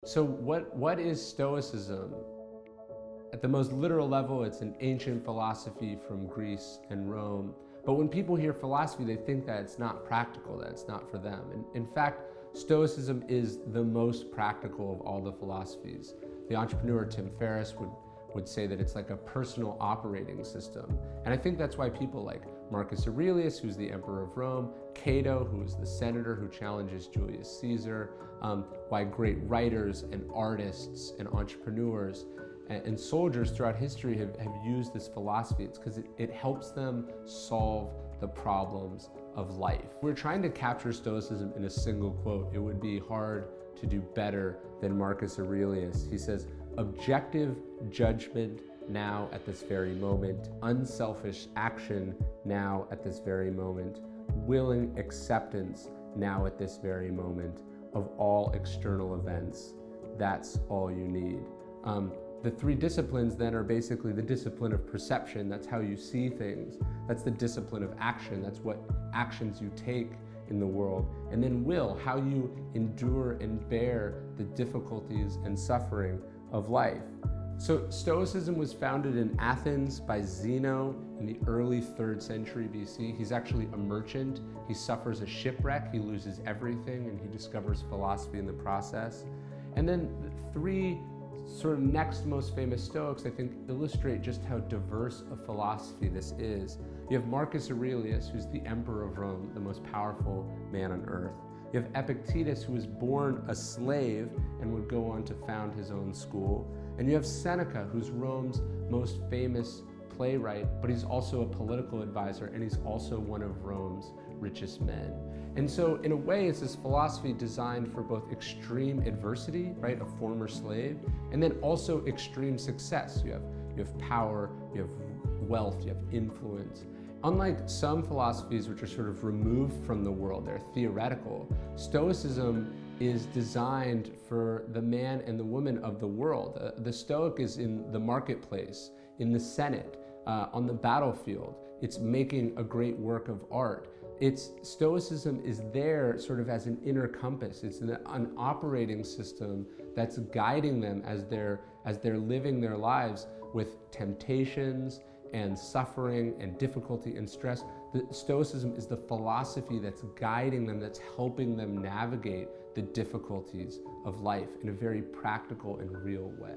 So what is Stoicism? At the most literal level, it's an ancient philosophy from Greece and Rome. But when people hear philosophy, they think that it's not practical, that it's not for them. And in fact, Stoicism is the most practical of all the philosophies. The entrepreneur Tim Ferriss would say that it's like a personal operating system. And I think that's why people like Marcus Aurelius, who's the emperor of Rome, Cato, who is the senator who challenges Julius Caesar, why great writers and artists and entrepreneurs and soldiers throughout history have used this philosophy. It's because it helps them solve the problems of life. If we're trying to capture Stoicism in a single quote, it would be hard to do better than Marcus Aurelius. He says, "Objective judgment now at this very moment, unselfish action now at this very moment, willing acceptance now at this very moment of all external events. That's all you need." The three disciplines then are basically the discipline of perception. That's how you see things. That's the discipline of action. That's what actions you take in the world. And then will, how you endure and bear the difficulties and suffering of life. So Stoicism was founded in Athens by Zeno in the early 3rd century BC. He's actually a merchant. He suffers a shipwreck. He loses everything and he discovers philosophy in the process. And then the three sort of next most famous Stoics, I think, illustrate just how diverse a philosophy this is. You have Marcus Aurelius, who's the emperor of Rome, the most powerful man on earth. You have Epictetus, who was born a slave and would go on to found his own school. And you have Seneca, who's Rome's most famous playwright, but he's also a political advisor, and he's also one of Rome's richest men. And so in a way, it's this philosophy designed for both extreme adversity, right, a former slave, and then also extreme success. You have power, you have wealth, you have influence. Unlike some philosophies which are sort of removed from the world, they're theoretical, Stoicism is designed for the man and the woman of the world. The Stoic is in the marketplace, in the Senate, on the battlefield. It's making a great work of art. Stoicism is there sort of as an inner compass. It's an operating system that's guiding them as they're living their lives with temptations and suffering and difficulty and stress. Stoicism is the philosophy that's guiding them, that's helping them navigate the difficulties of life in a very practical and real way.